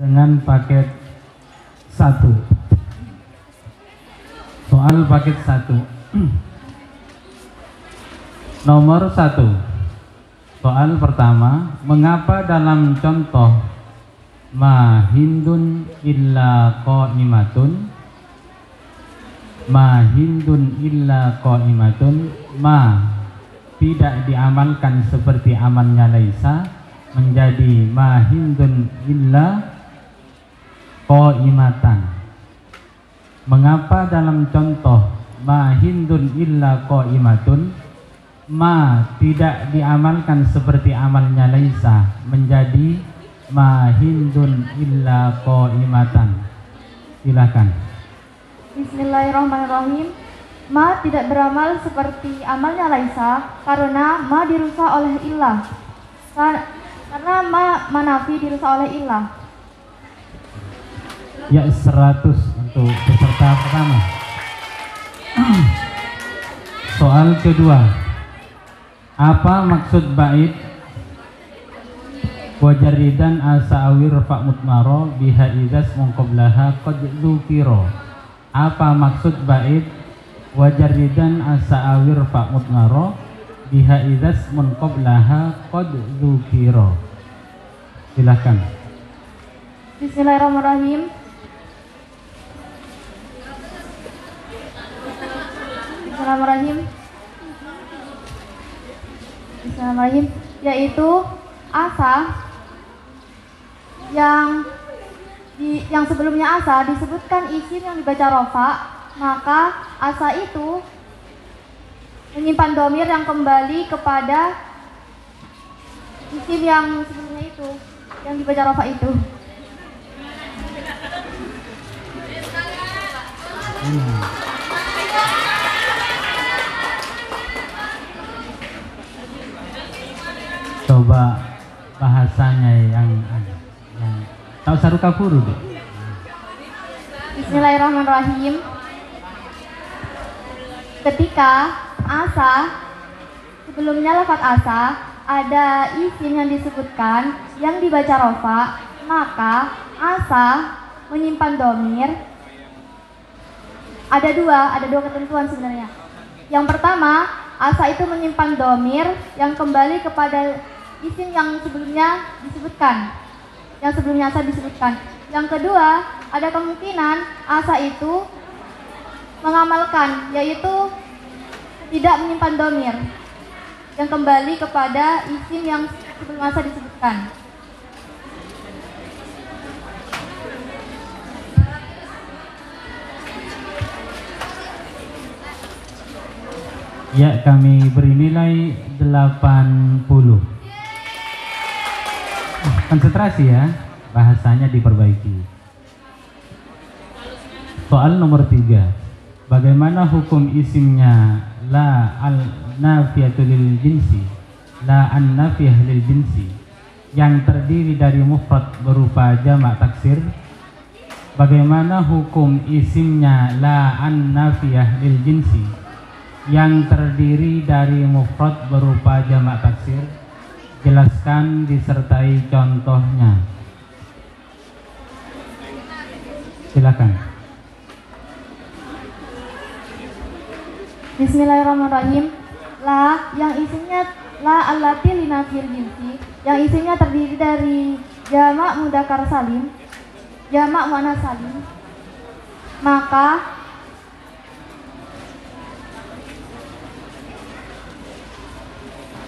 dengan paket 1. Soal paket 1. Nomor 1. Soal pertama, mengapa dalam contoh ma hindun illa qa'imatun, ma hindun illa qa'imatun, ma tidak diamalkan seperti amalnya Laisa menjadi ma hindun illa qa'imatan. Mengapa dalam contoh ma hindun illa qa'imatun, ma tidak diamalkan seperti amalnya Laisa menjadi ma hindun illa qa'imatan? Silakan. Bismillahirrahmanirrahim. Ma tidak beramal seperti amalnya Laisa karena ma dirusak oleh illah. Karena ma manafi dirusak oleh illah. Ya, 100 untuk peserta pertama. Soal kedua, apa maksud bait wajaridan asa'awir fa mutmaro biha idas mungqoblaha qad dzukiro? Apa maksud bait wajaridan asa'awir fa mutmaro biha idas mungqoblaha qad dzukiro? Silakan. Bismillahirrahmanirrahim. Bismillahirrahmanirrahim. Yaitu asa yang sebelumnya asa disebutkan isim yang dibaca rofa, maka asa itu menyimpan domir yang kembali kepada isim yang sebelumnya itu yang dibaca rofa itu. Coba bahasanya yang tahu sarukafuru deh. Bismillahirrahmanirrahim. Ketika asa sebelumnya lafaz asa ada isim yang disebutkan yang dibaca rofa, maka asa menyimpan domir. Ada dua ketentuan sebenarnya. Yang pertama, asa itu menyimpan domir yang kembali kepada isim yang sebelumnya disebutkan, yang sebelumnya asa disebutkan. Yang kedua, ada kemungkinan asa itu mengamalkan, yaitu tidak menyimpan domir yang kembali kepada isim yang sebelum asa disebutkan. Ya, kami beri nilai 80. Konsentrasi ya, bahasanya diperbaiki. Soal nomor 3. Bagaimana hukum isimnya la al-nafiyatu lil jinsi, la an-nafiyah lil jinsi, yang terdiri dari mufrad berupa jamak taksir? Bagaimana hukum isimnya la an-nafiyah lil jinsi yang terdiri dari mufrad berupa jamak taksir? Jelaskan disertai contohnya. Silakan. Bismillahirrahmanirrahim. La yang isinya la allati linafil jinsi, yang isinya terdiri dari jamak mudzakkar salim, jamak muannats salim, maka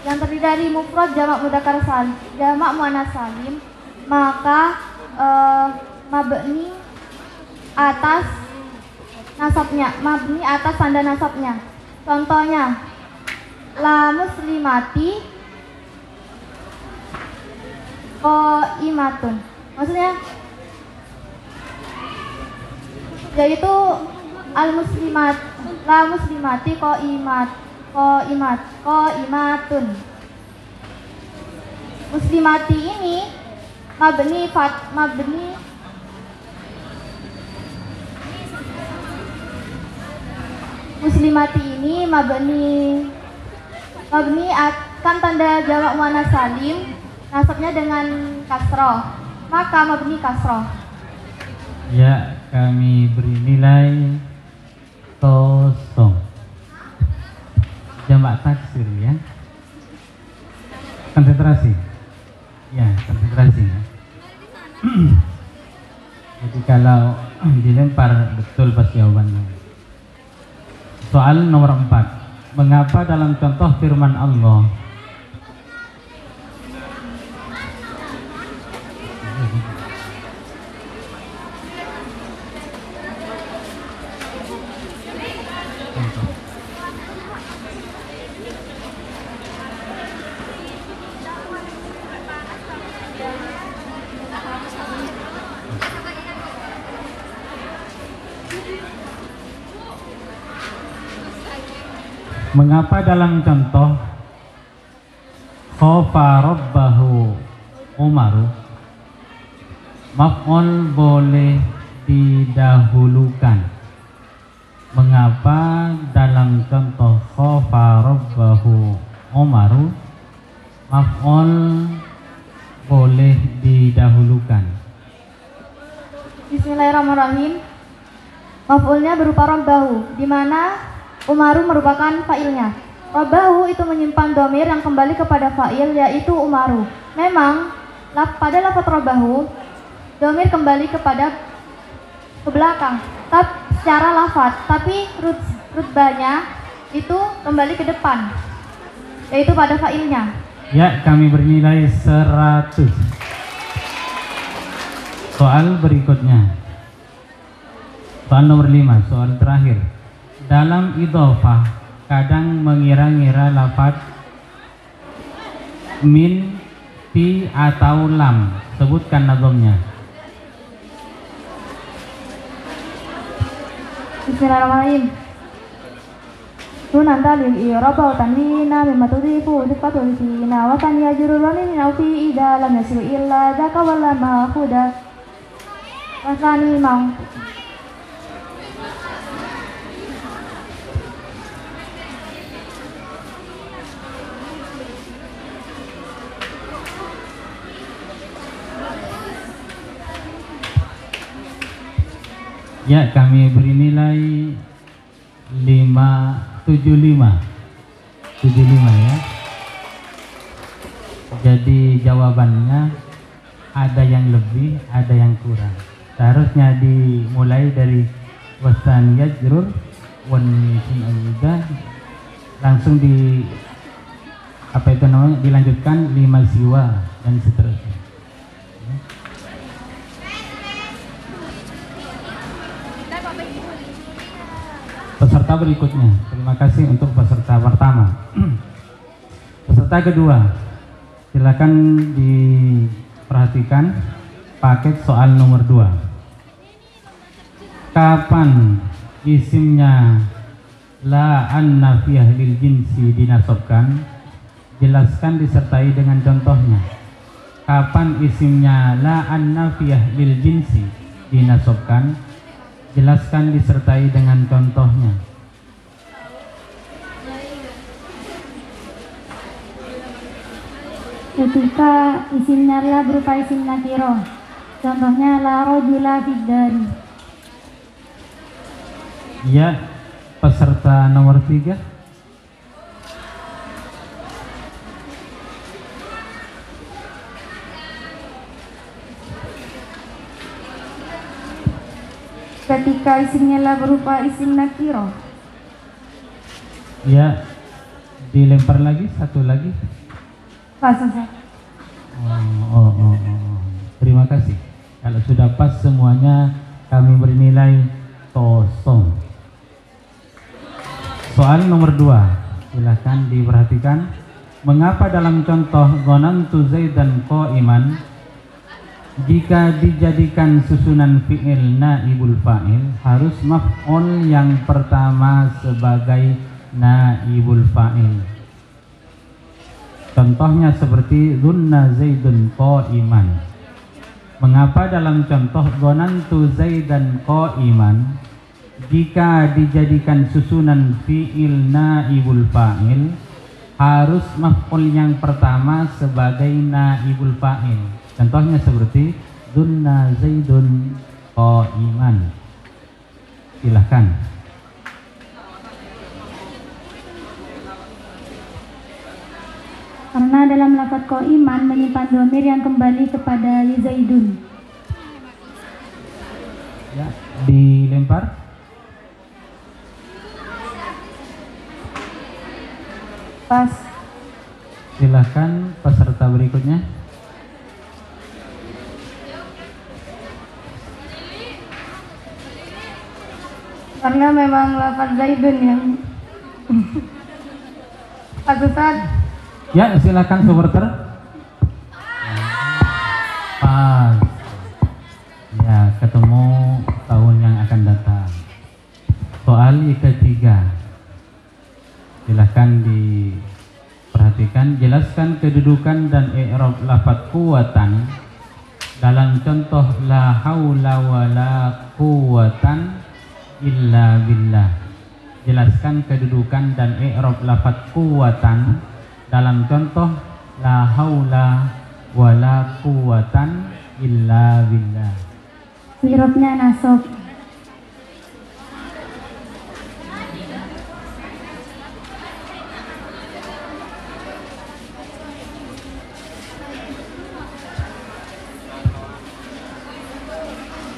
yang terdiri dari mufrad jamak mudzakkar salim, jamak muannats salim, maka mabni atas nasabnya, mabni atas tanda nasabnya. Contohnya, la muslimati qaimatun. Maksudnya yaitu al muslimat, la muslimati qaimatun. Muslimati ini mabni muslimati ini mabni akan tanda jamak muannats salim, nasabnya dengan kasroh. maka mabni kasroh. Ya, kami beri nilai kosong. Jamak taksir ya. Konsentrasi. Ya, konsentrasi ya. Jadi kalau dilempar betul pas jawabannya. Soal nomor 4. Mengapa dalam contoh firman Allah mengapa dalam contoh khofa rabbahu Umaru maf'ul boleh didahulukan? Mengapa dalam contoh khofa rabbahu Umaru maf'ul boleh didahulukan? Bismillahirrahmanirrahim. Maf'ulnya berupa rabbahu, di mana Umaru merupakan fa'ilnya. Rabbahu itu menyimpan domir yang kembali kepada fa'il, yaitu Umaru. Memang pada lafaz rabbahu domir kembali ke belakang, secara lafaz, tapi rutbahnya itu kembali ke depan, yaitu pada fa'ilnya. Ya, kami bernilai 100. Soal berikutnya, soal nomor 5, soal terakhir. Dalam idhofah kadang mengira-ngira lafaz min, fi atau lam. Sebutkan nazamnya. Bismillahirrahmanirrahim. Tunan talil i'rab wa tanwina mimma tudhifu sifatul fina wa kan yajrur wa min aw fi idza lam yasir illa dzaka wa lam ma'khuda rasani mau. Ya, kami beri nilai 75 ya. Jadi jawabannya ada yang lebih, ada yang kurang. Seharusnya dimulai dari wasan yajrur wan sin'udah, langsung dilanjutkan 5 siwa dan seterusnya. Peserta berikutnya, terima kasih untuk peserta pertama. Peserta kedua, silakan diperhatikan paket soal nomor 2. Kapan isimnya la an-nafiyah lil jinsi dinasobkan? Jelaskan disertai dengan contohnya. Kapan isimnya la an-nafiyah lil jinsi dinasobkan? Jelaskan disertai dengan contohnya. Ketika isimnya la berupa isim nakiro, contohnya la rojula fiddari. Ya, peserta nomor 3. Ketika isimnya la berupa isim nakiro. Ya, dilempar lagi, satu lagi. Pas, Ustaz. Oh. Terima kasih. Kalau sudah pas semuanya, kami bernilai kosong. Soal nomor 2, silahkan diperhatikan. Mengapa dalam contoh dhanantu Zaidan qa'iman, jika dijadikan susunan fi'il naibul fa'il, harus maf'ul yang pertama sebagai naibul fa'il. Contohnya seperti dzunna Zaidun qa'iman. Mengapa dalam contoh dhanantu Zaidan qa'iman, jika dijadikan susunan fi'il naibul fa'il, harus maf'ul yang pertama sebagai naibul fa'il. Contohnya seperti dunna Zaidun qa'iman. Silahkan. Karena dalam lafaz qa'iman menyimpan dhamir yang kembali kepada Zaidun. Ya, dilempar. Pas. Silahkan peserta berikutnya. Karena memang lafaz Zaidun yang Pak Ustaz. Ya, silakan supporter. Pas. Ya, ketemu tahun yang akan datang. Soal ketiga. Silahkan diperhatikan. Jelaskan kedudukan dan i'rab lafaz quwatan dalam contoh la haula wala quwatan illa billah. Jelaskan kedudukan dan i'rab lafaz quwatan dalam contoh la haula wala quwatan illa billah. I'rabnya nasab.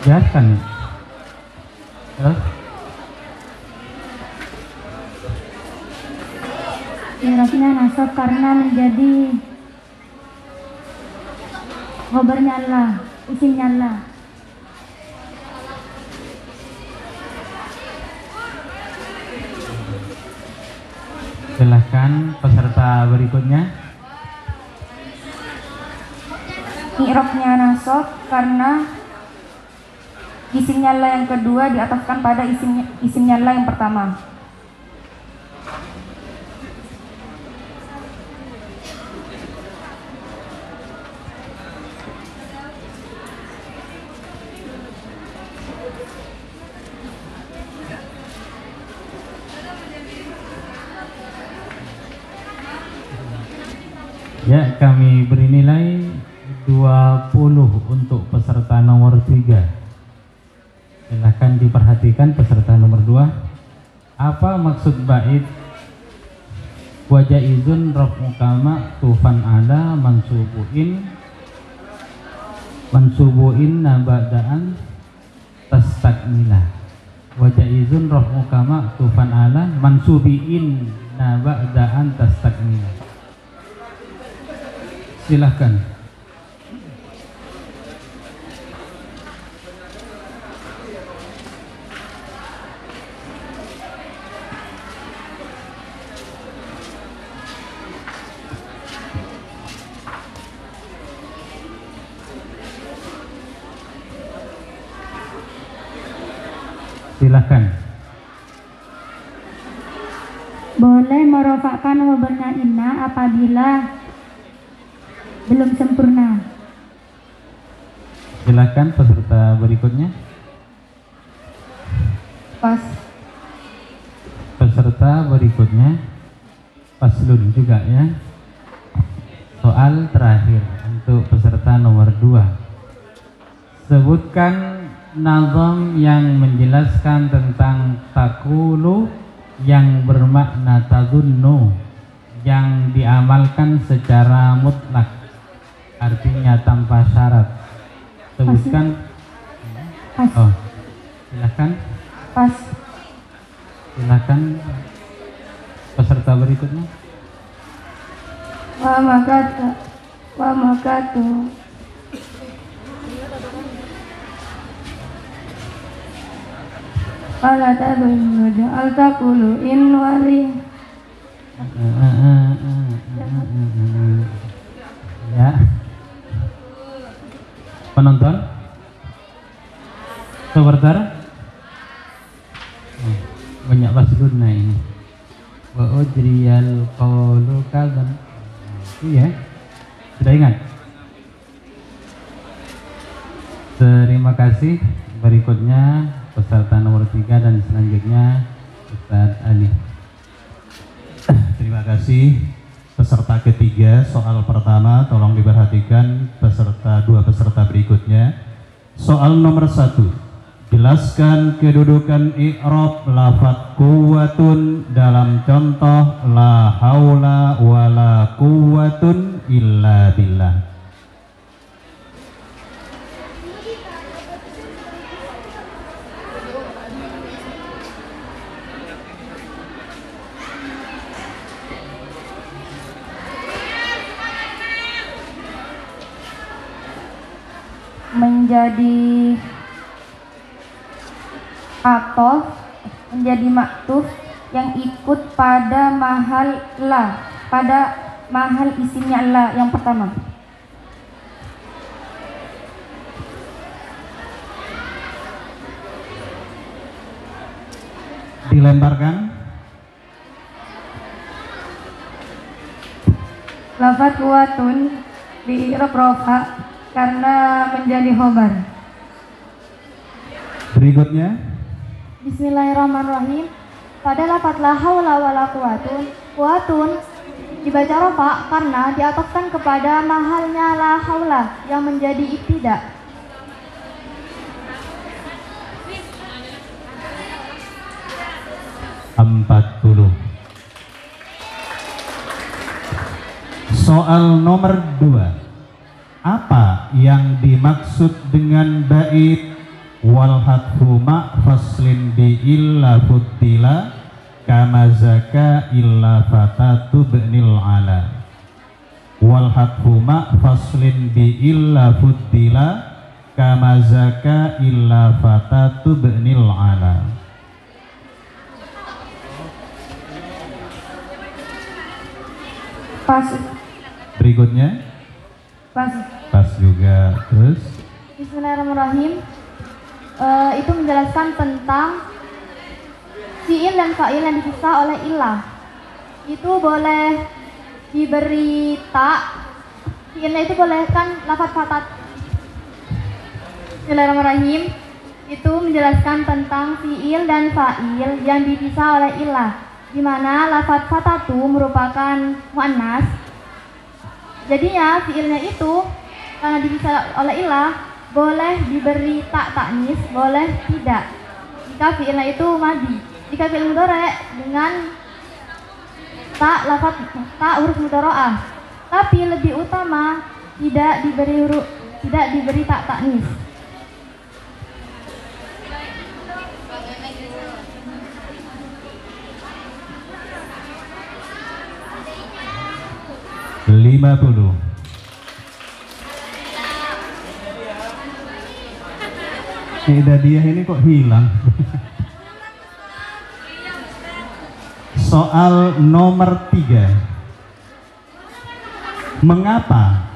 Jelaskan. Terus? I'rabnya nasab karena menjadi khobarnya Allah, isimnya Allah. Silahkan peserta berikutnya. I'rabnya nasab karena isimnya Allah yang kedua diatafkan pada isimnya Allah yang pertama. Ya, kami beri nilai 20 untuk peserta nomor 3. Silahkan diperhatikan peserta nomor 2. Apa maksud bait wajaizun raf'u kama tufan ala mansubuin nabadaan tastakmilah. Wajaizun raf'u kama tufan ala mansubiin nabadaan tastakmilah. Silahkan. Silahkan. Boleh merofakkan khobarnya inna apabila belum sempurna. Silakan peserta berikutnya. Pas. Peserta berikutnya paslun juga ya. Soal terakhir untuk peserta nomor 2. Sebutkan nazam yang menjelaskan tentang takulu yang bermakna tadunnu yang diamalkan secara mutlak, artinya tanpa syarat. Sebutkan. Pas. Oh, silakan. Pas. Silakan peserta berikutnya. Wa makatu Fala tadunnu ja'al taqulu in wali. Ya. Penonton? Supporter? Banyak paslunnya ini. Wa ujriyal qawlu kadzan. Iya. Sudah ingat? Terima kasih. Berikutnya peserta nomor 3 dan selanjutnya Ustaz Ali. Terima kasih. Peserta ketiga, soal pertama tolong diperhatikan dua peserta berikutnya. Soal nomor 1. Jelaskan kedudukan i'rab lafadz quwwatun dalam contoh la haula wala quwwatun illa billah. Menjadi atau menjadi maktuf yang ikut pada mahal la, pada mahal isimnya la yang pertama. Dilemparkan. Lafaz kuwatun di i'rab rofa karena menjadi khobar. Berikutnya. Bismillahirrahmanirrahim. Pada lafaz la haula wala quwwatun dibaca rofa karena diatofkan kepada mahalnya la haula yang menjadi ibtida. Soal nomor 2. Apa yang dimaksud dengan bait wal hadfu ma faslin bi illa futtila kama zaka illa fatatu bnil ala? Wal hadfu ma faslin bi illa futtila kama zaka illa fatatu bnil ala. Pas. Berikutnya. Pas juga. Terus Bismillahirrahmanirrahim. Itu menjelaskan tentang fi'il dan fa'il yang dipisah oleh ilah. Itu boleh diberi ta, fi'ilnya itu boleh kan lafaz fatat. Bismillahirrahmanirrahim. Itu menjelaskan tentang fi'il dan fa'il yang dipisah oleh ilah, di mana lafaz fatatu merupakan muannas. Jadinya fi'ilnya itu karena dipisah oleh ilah boleh diberi tak taknis, boleh tidak jika fi'ilnya itu madi. Jika fi'il mudhari' dengan tak lafaz tak huruf mudhari'ah, tapi lebih utama tidak diberi tak taknis. Hidayah ini kok hilang. Soal nomor 3. Mengapa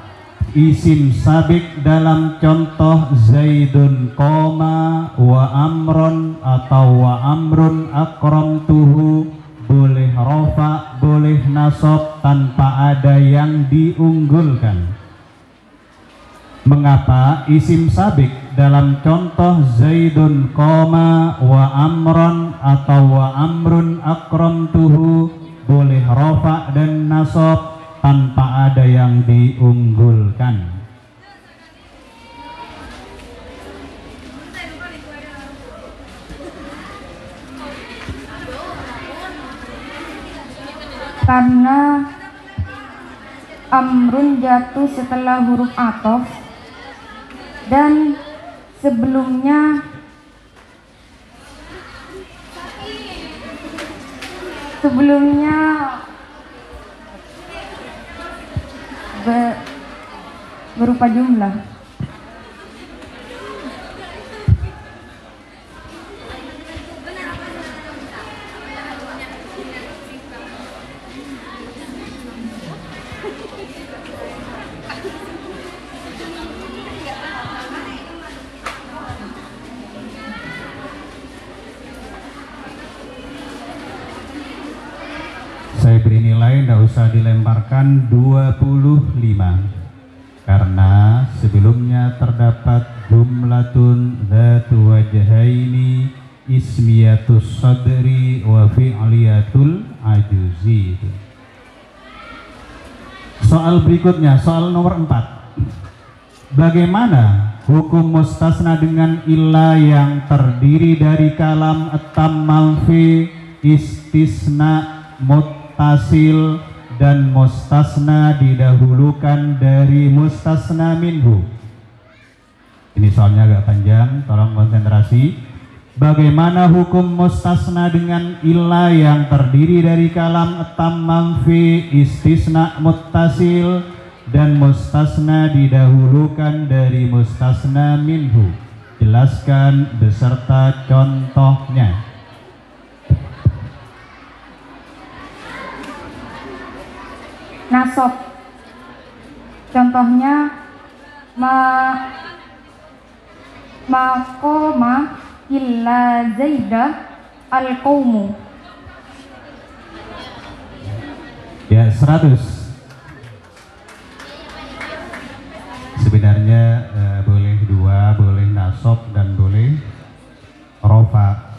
isim sabik dalam contoh Zaidun qoma wa amron atau wa amrun akramtuhu boleh rofa, boleh nasab tanpa ada yang diunggulkan? Mengapa isim sabik dalam contoh Zaidun qoma wa amron atau wa amrun akramtuhu boleh rofa dan nasab tanpa ada yang diunggulkan? Karena amrun jatuh setelah huruf athof dan sebelumnya berupa jumlah. Saya beri nilai, tidak usah dilemparkan, 25 karena sebelumnya terdapat jumlatun dzatu wajhaini ismiyatus sadri wa fi'liyatul ajuzi. Soal berikutnya, soal nomor 4. Bagaimana hukum mustasna dengan illa yang terdiri dari kalam atam malfi, istisna, muttasil, dan mustasna didahulukan dari mustasna minhu. Ini soalnya agak panjang, tolong konsentrasi. Bagaimana hukum mustasna dengan illa yang terdiri dari kalam atam malfi, istisna, muttasil, dan mustasna didahulukan dari mustasna minhu? Jelaskan beserta contohnya. Nasab. Contohnya maqama illa zaida al-qaumu. Ya, 100. Sebenarnya boleh 2, boleh nasab dan boleh rofa.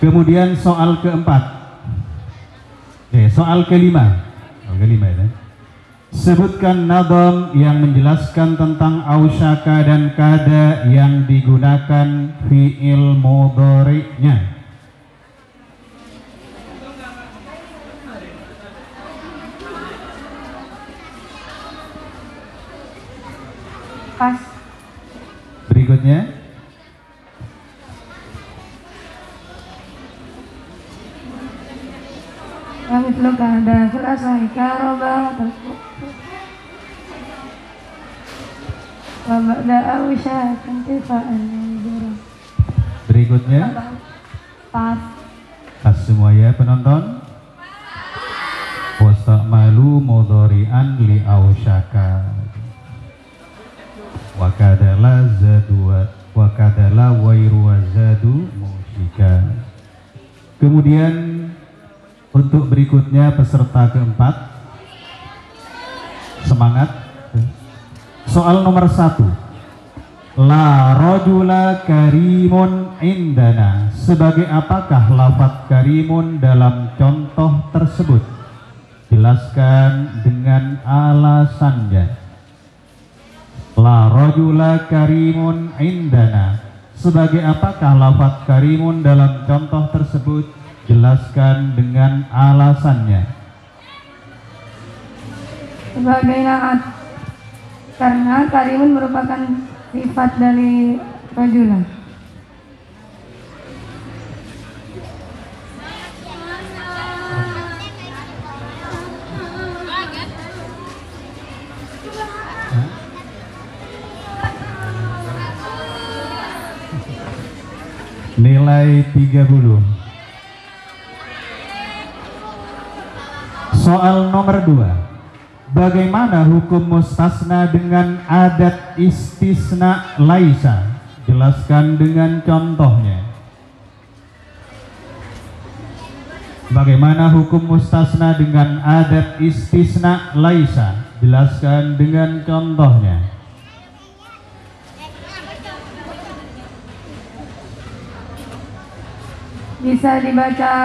Kemudian soal keempat. Soal kelima. Ya. Sebutkan nadam yang menjelaskan tentang ausyaka dan kada yang digunakan fi'il mudhari'nya. Pas. Berikutnya. Mislu kada selesai karobah wabda awsya kentifaan yang Berikutnya. Pas. Pas semua ya penonton. Wasta'malu mudhari'an li ausyaka wa kadala zadu wa kadala wairu zadu musyika. Kemudian untuk berikutnya peserta keempat, semangat. Soal nomor 1. La rajula karimun indana. Sebagai apakah lafaz karimun dalam contoh tersebut? Jelaskan dengan alasannya. La rajula karimun indana. Sebagai apakah lafaz karimun dalam contoh tersebut? Jelaskan dengan alasannya. Sebagai naat, karena karimun merupakan sifat dari rajulan. Nilai 30. Soal nomor 2. Bagaimana hukum mustasna dengan adat istisna laisa? Jelaskan dengan contohnya. Bagaimana hukum mustasna dengan adat istisna laisa? Jelaskan dengan contohnya. Bisa dibaca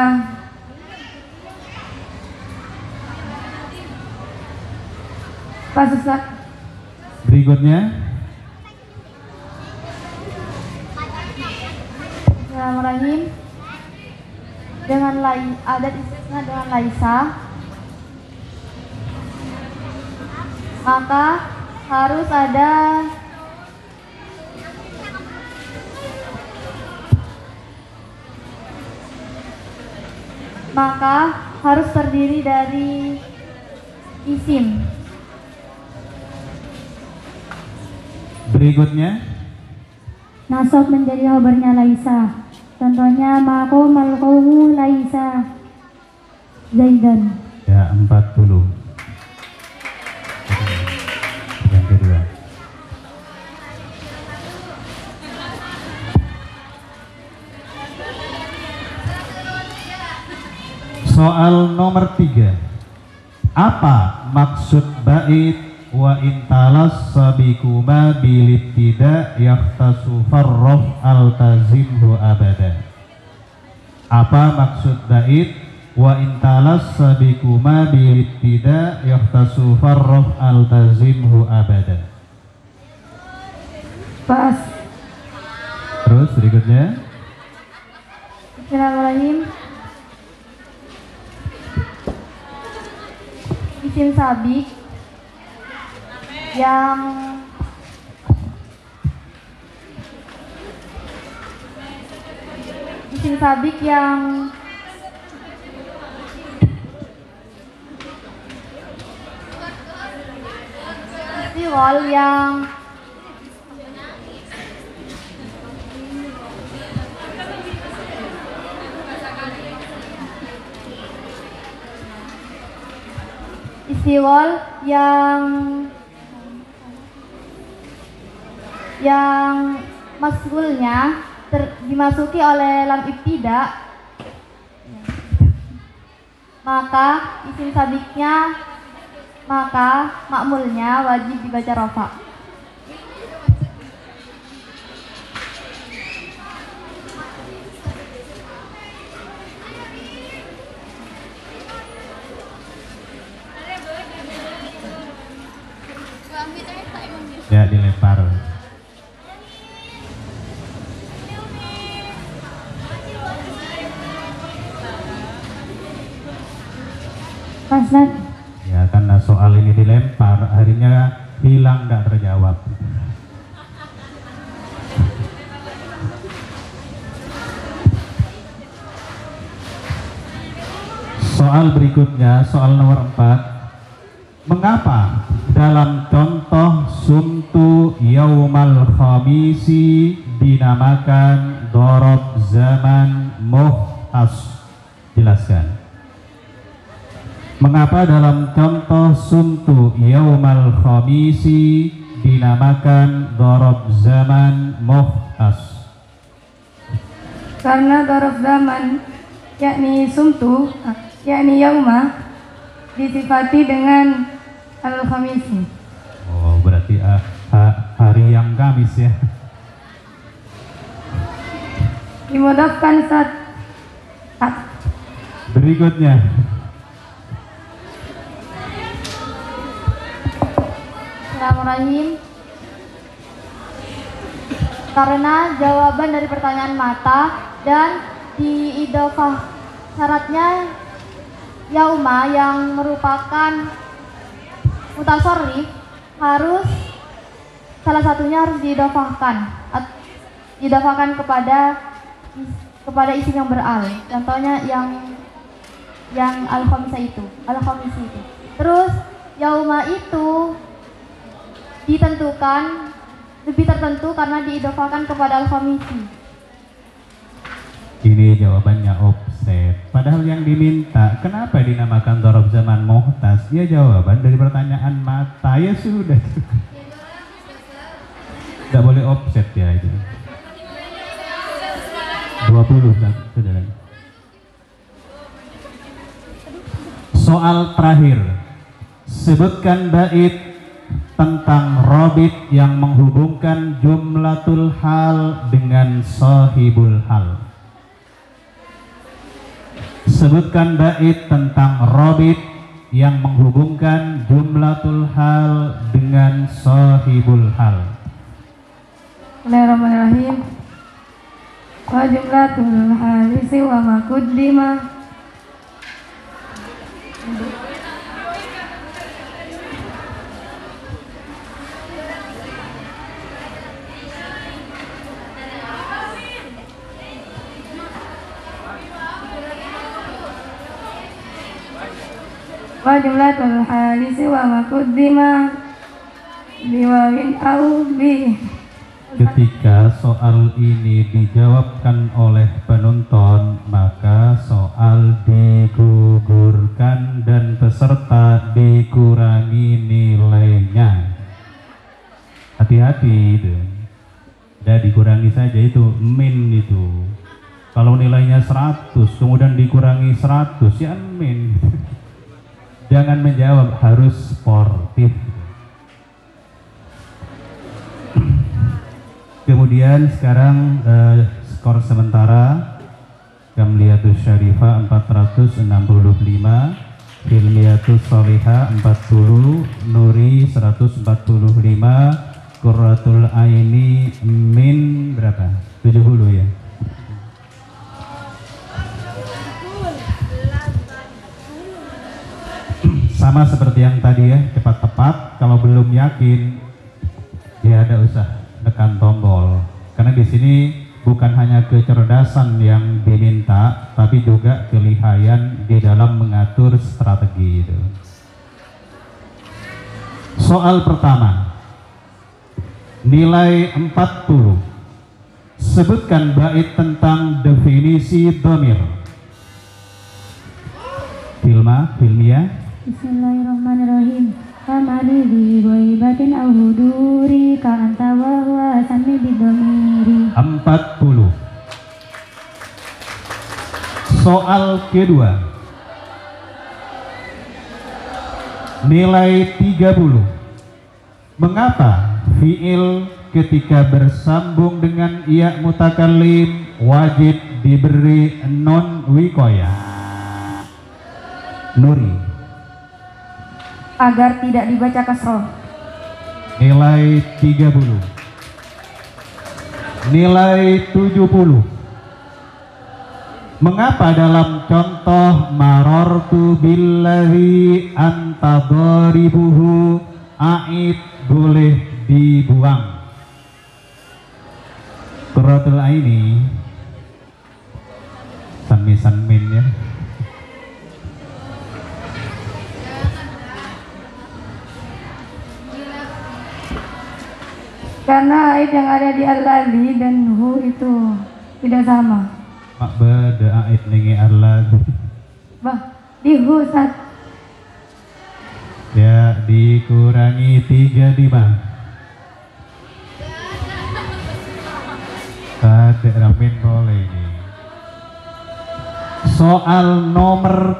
pas Ustaz. Berikutnya. Bismillahirrahmanirrahim. Dengan adat istisna dengan laisa, maka harus ada terdiri dari isim. Berikutnya. Nasab menjadi khabarnya laisa. Contohnya maqamal qaumu laisa zaidan. Ya, 40. Yang kedua. Soal nomor 3. Apa maksud bait wa intalas sabikuma bilibtida yahtasu farrof altazimhu abada? Apa maksud bait wa intalas sabikuma bilibtida yahtasu farraf altazimhu abada. Pas. Terus berikutnya. Bismillahirrahmanirrahim. Isim sabik yang istiwal yang masgulnya dimasuki oleh lam ibtida, maka isim sabiknya, maka makmulnya wajib dibaca rofa. Ya, dilempar. Mas Nat. Ya, karena soal ini dilempar, akhirnya hilang, tidak terjawab. Soal berikutnya, soal nomor 4. Mengapa dalam contoh sumtu yaumal khamisi dinamakan dorob zaman muhtas? Jelaskan. Mengapa dalam contoh sumtu yaumal khamisi dinamakan dorob zaman muhtas? Karena dorob zaman yakni sumtu, yakni yauma, disifati dengan al-khamisi. Oh, berarti hari yang Kamis ya. Dimudahkan saat. Berikutnya. Bismillahirrahmanirrahim. Karena jawaban dari pertanyaan mata dan diidofah syaratnya yauma yang merupakan mutasharrif, harus salah satunya harus diidofahkan kepada isim yang beral. Contohnya yang al-khamisi itu. Terus yauma itu ditentukan lebih tertentu karena diidofahkan kepada al-khamisi. Ini jawabannya offset. Padahal yang diminta, kenapa dinamakan dorob zaman muhtas? Ya jawaban dari pertanyaan mata, ya sudah. Tidak boleh offset ya itu. 20 sudah. Soal terakhir. Sebutkan bait tentang robit yang menghubungkan jumlatul hal dengan sahibul hal. Sebutkan bait tentang robit yang menghubungkan jumlatul hal dengan sahibul hal. Bismillahirrahmanirrahim. Wa jumlatul halisi wa ma quddima. Wa jumlatul halisi wa ma quddima biwawin au bi. Ketika soal ini dijawabkan oleh penonton, maka soal digugurkan dan peserta dikurangi nilainya. Hati-hati itu. Udah dikurangi saja itu, min itu. Kalau nilainya 100 kemudian dikurangi 100, ya min. Jangan menjawab, harus sportif. Kemudian sekarang skor sementara Gamliyatus Syarifah 465, Hilmiyatus Sholihah 40, Nuri 145, Qurratul Aini min berapa? 70 ya. Sama seperti yang tadi ya, cepat tepat. Kalau belum yakin, ya ada usah tekan tombol. Karena di sini bukan hanya kecerdasan yang diminta, tapi juga kelihayan di dalam mengatur strategi itu. Soal pertama, nilai 40. Sebutkan bait tentang definisi dhamir. Hilmiyah. Bismillahirrahmanirrahim. Famali bi ghaibatin aw huduri ka anta wa huwa sami bidhamiri. 40. Soal kedua, nilai 30. Mengapa fiil ketika bersambung dengan ya mutakallim wajib diberi non wiqayah? Nuri. Agar tidak dibaca kasroh. Nilai 30. Nilai 70. Mengapa dalam contoh marartu billadzi anta dharibuhu aid boleh dibuang? Qurratul Aini sanmin ya. Karena aid yang ada di al-ladzi dan hu itu tidak sama. Mak beda aid ningi al-ladzi. Bah, di hu sat. Ya dikurangi 3 di bang. Tadi ramin boleh ini. Soal nomor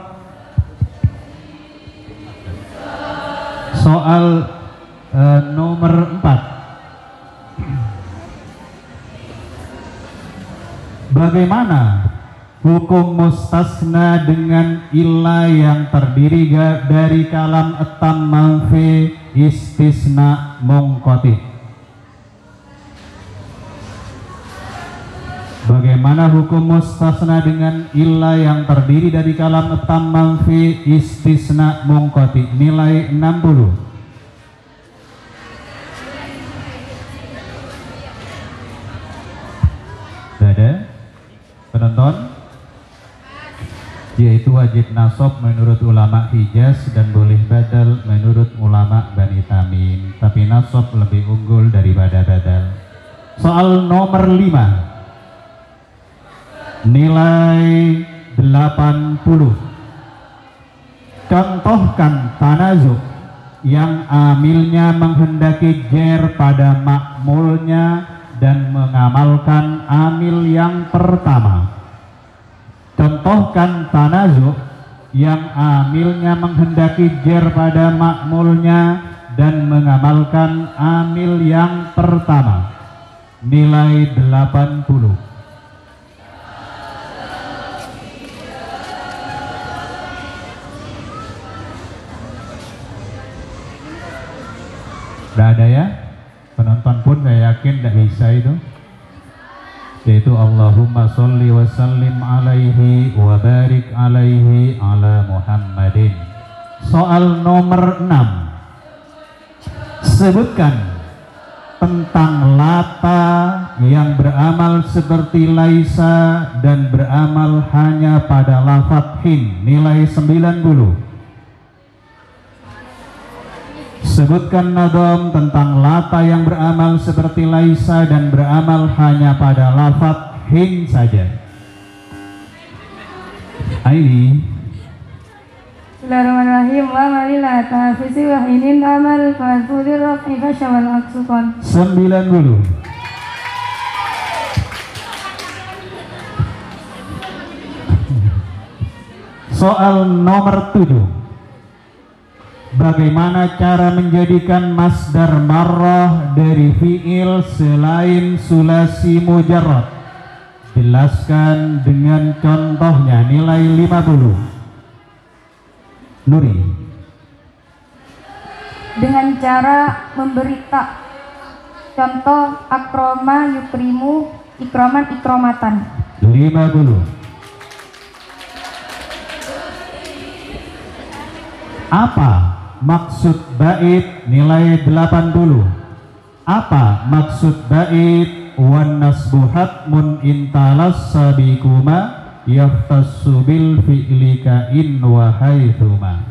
nomor 4. Bagaimana hukum mustasna dengan ilah yang terdiri dari kalam etam manfi istisna munqati? Bagaimana hukum mustasna dengan ilah yang terdiri dari kalam etam manfi istisna munqati? Nilai 60. Ada penonton, yaitu wajib nasab menurut ulama Hijaz dan boleh badal menurut ulama Bani Tamim, tapi nasab lebih unggul daripada badal. Soal nomor 5, nilai 80. Contohkan tanazuk yang amilnya menghendaki jer pada makmulnya dan mengamalkan amil yang pertama. Contohkan tanazuk yang amilnya menghendaki jer pada makmulnya dan mengamalkan amil yang pertama. Nilai 80. Udah ada ya? Penonton pun saya yakin tidak bisa itu, yaitu Allahumma sholli wa sallim alaihi wa barik alaihi ala Muhammadin. Soal nomor 6. Sebutkan tentang lata yang beramal seperti laisa dan beramal hanya pada lafadz hin. Nilai 90. Sebutkan nadom tentang lata yang beramal seperti laisa dan beramal hanya pada lafadz hin saja. Aini. Bismillahirrahmanirrahim. Wa malila ta'fisi wa hinin amal fa'fudir rafi fasyawal aksukon. 90. Soal nomor 7. Bagaimana cara menjadikan masdar marrah dari fiil selain sulasi mujarrad? Jelaskan dengan contohnya. Nilai 50. Nuri. Dengan cara memberita contoh akroma yukrimu ikroman ikromatan. 50. Apa maksud bait? Nilai 80. Apa maksud bait wan nasbu hatmun intalas sabikuma yaftassu bil fi'li ka'in wa haitsuma?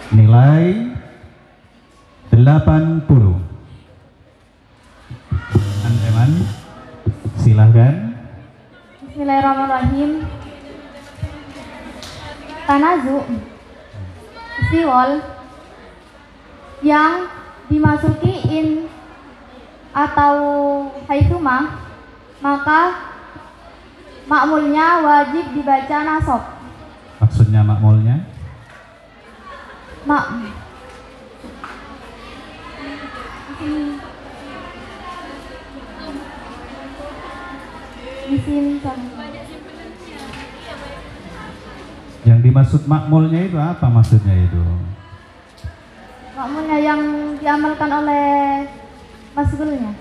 Nilai 80. Eman, silahkan. Bismillahirrahmanirrahim. Tanazu istiwol yang dimasuki in atau haitsuma, maka makmulnya wajib dibaca nasab. Maksudnya makmulnya? Yang dimaksud makmulnya itu apa maksudnya itu? Makmulnya yang diamalkan oleh masgulnya.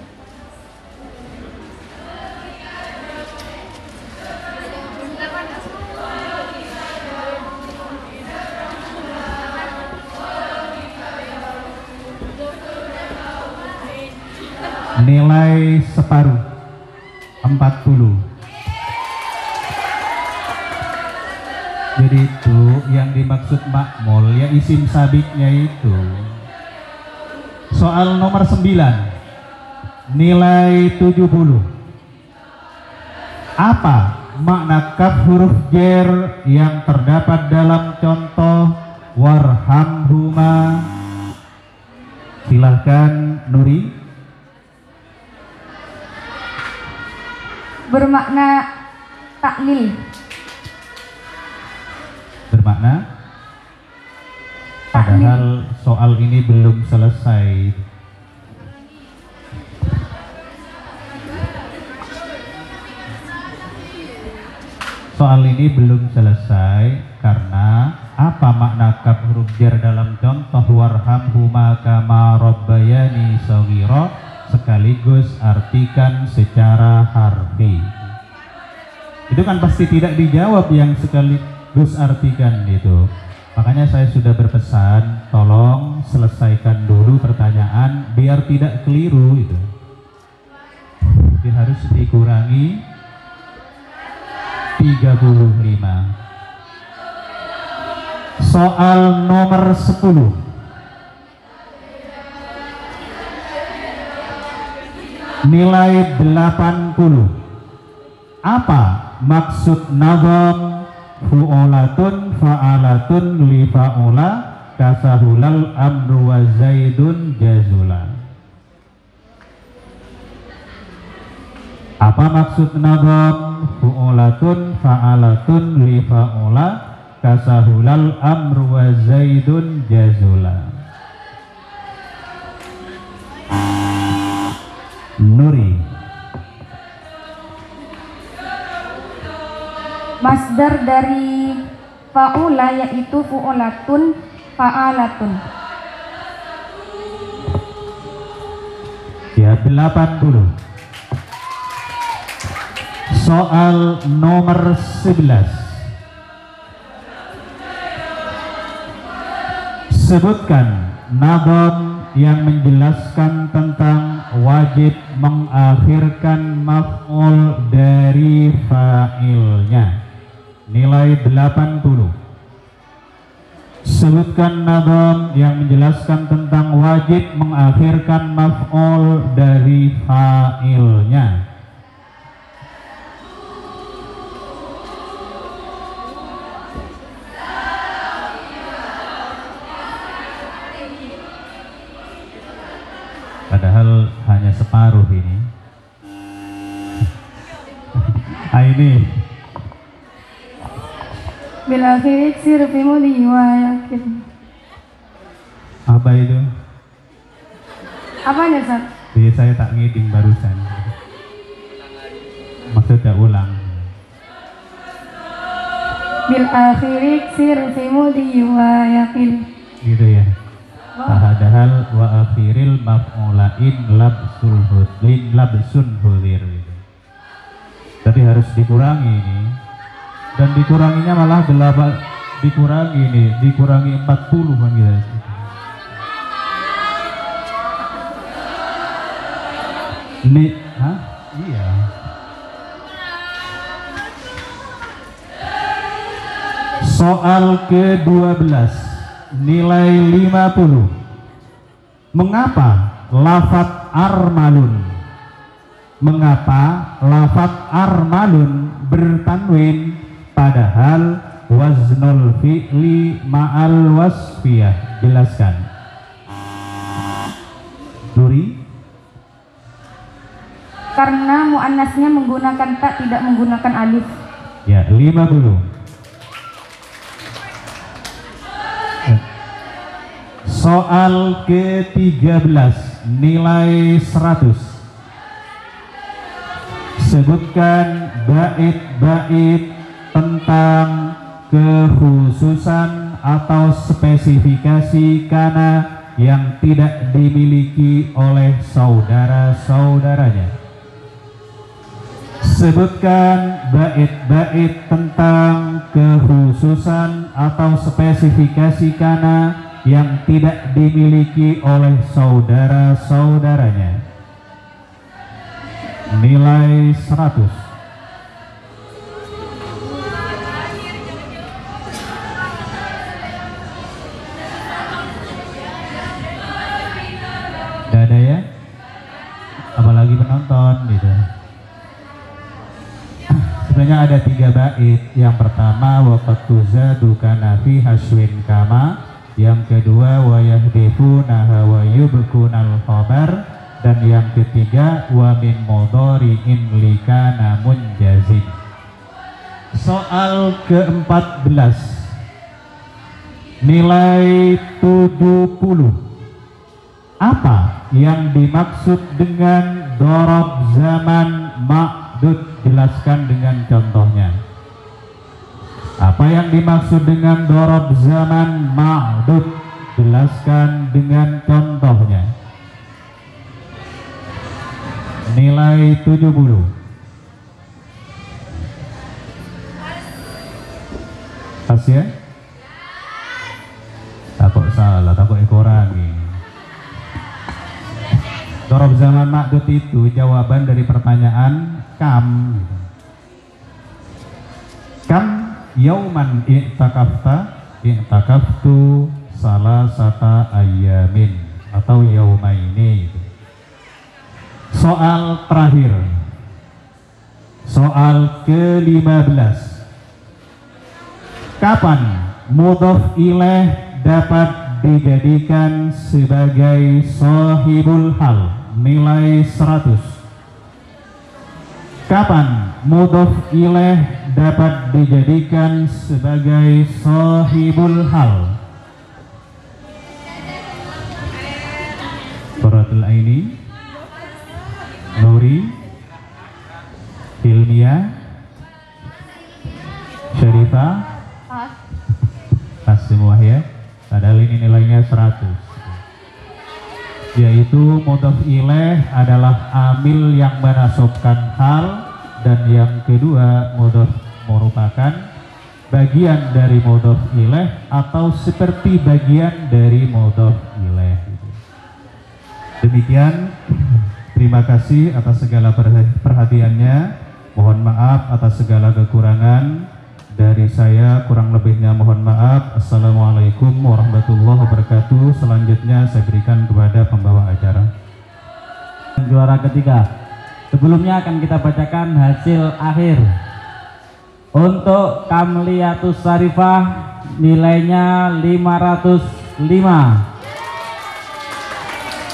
Nilai separuh. 40. Jadi itu yang dimaksud makmul ya isim sabiknya itu. Soal nomor 9. Nilai 70. Apa makna kaf huruf jer yang terdapat dalam contoh warhamhuma? Silahkan Nuri. Bermakna taklil. Bermakna? Padahal soal ini belum selesai. Soal ini belum selesai karena apa makna kaf huruf jar dalam contoh warhamhuma kama rabbayani shaghira? Sekaligus artikan secara harfi. Itu kan pasti tidak dijawab yang sekaligus artikan itu. Makanya saya sudah berpesan, tolong selesaikan dulu pertanyaan biar tidak keliru itu. Jadi harus dikurangi 35. Soal nomor 10. Nilai 80. Apa maksud nazam fu'olatun fa'alatun li fa'ola kasahulal amru wa zaidun jazula? Apa maksud nazam fu'olatun fa'alatun li fa'ola kasahulal amru wa zaidun jazula? Nuri. Masdar dari fa'ula yaitu fu'ulatun fa'alatun. Ya, 80. Soal nomor 11. Sebutkan nazam yang menjelaskan tentang wajib mengakhirkan maf'ul dari fa'ilnya. Nilai 80. Sebutkan nazam yang menjelaskan tentang wajib mengakhirkan maf'ul dari fa'ilnya. Padahal hanya separuh ini. Ini Bila akhir sir fi mudi wa yakin. Apa itu? Apanya, Ustaz? Jadi saya tak ngiding barusan. Maksudnya ulang. Bil akhirik sir simudi wa yaqil. Gitu ya. Padahal wa akhiril maf'ulain labsul hudlin labsun hudir gitu. Tapi harus dikurangi ini. Dan dikuranginya malah dikurangi 40 kan gitu. Iya. Soal ke-12 nilai 50. Mengapa lafat armalun? Mengapa lafat armalun bertanwin padahal waznul fi'li ma'al wasfiyah? Jelaskan. Duri? Karena muannasnya menggunakan tak, tidak menggunakan alif. Ya, 50. Soal ke-13 nilai 100. Sebutkan bait-bait tentang kekhususan atau spesifikasi kana yang tidak dimiliki oleh saudara-saudaranya. Sebutkan bait-bait tentang kekhususan atau spesifikasi kana yang tidak dimiliki oleh saudara-saudaranya. Nilai 100. Tidak ada ya? Apalagi penonton gitu. Sebenarnya ada 3 bait. Yang pertama waqtu zadu kana fi haswin kama. Yang kedua wa yahdifuna wa yubkunal khabar, dan yang ketiga wa min mudhari'in likana munjazim. Soal ke-14 nilai 70. Apa yang dimaksud dengan dorob zaman ma'dud? Jelaskan dengan contohnya. Apa yang dimaksud dengan dorob zaman ma'dud? Jelaskan dengan contohnya. Nilai 70. Pas ya? Takut salah, takut dikurangi. Dorob zaman ma'dud itu jawaban dari pertanyaan kam. Kam yauman i'takaftu salasata ayyamin atau yaumaini. Soal terakhir, soal ke-15. Kapan mudhof ilaih dapat dijadikan sebagai sahibul hal? Nilai 100. Kapan mudhof ilaih dapat dijadikan sebagai sahibul hal? Qurratul Aini, Nuri, Hilmia, Syarifah. Pas semua ya. Padahal ini nilainya 100. Yaitu mudhof ilaih adalah amil yang menasabkan hal, dan yang kedua mudhof merupakan bagian dari mudhof ilaih atau seperti bagian dari mudhof ilaih. Demikian, terima kasih atas segala perhatiannya. Mohon maaf atas segala kekurangan. Dari saya kurang lebihnya mohon maaf. Assalamualaikum warahmatullahi wabarakatuh. Selanjutnya saya berikan kepada pembawa acara. Juara ketiga. Sebelumnya akan kita bacakan hasil akhir. Untuk Kamliatus Sarifah nilainya 505.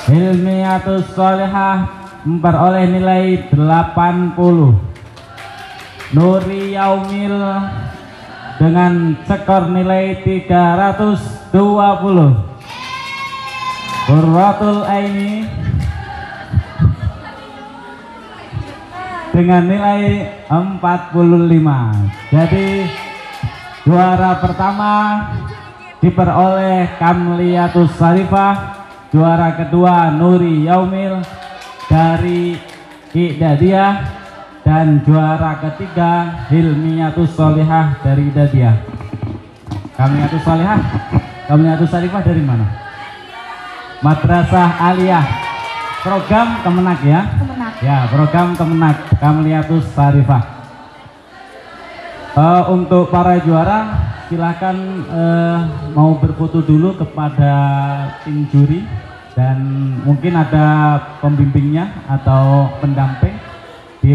Hilmiatus Sholihah memperoleh nilai 80. Nuri Yaumil dengan skor nilai 320. Qurratul Aini dengan nilai 45. Jadi juara pertama diperoleh Kamliatus Sarifah, juara kedua Nuri Yaumil dari Idadiyah, dan juara ketiga Hilmiyatus Solihah dari Idadiyah. Kamliatus Solihah, Kamliatus Sarifah dari mana? Madrasah Aliyah, program Kemenak ya? Kemenak. Ya, program Kemenak Kamliatus Sarifah. Untuk para juara silahkan mau berfoto dulu kepada tim juri, dan mungkin ada pembimbingnya atau pendamping di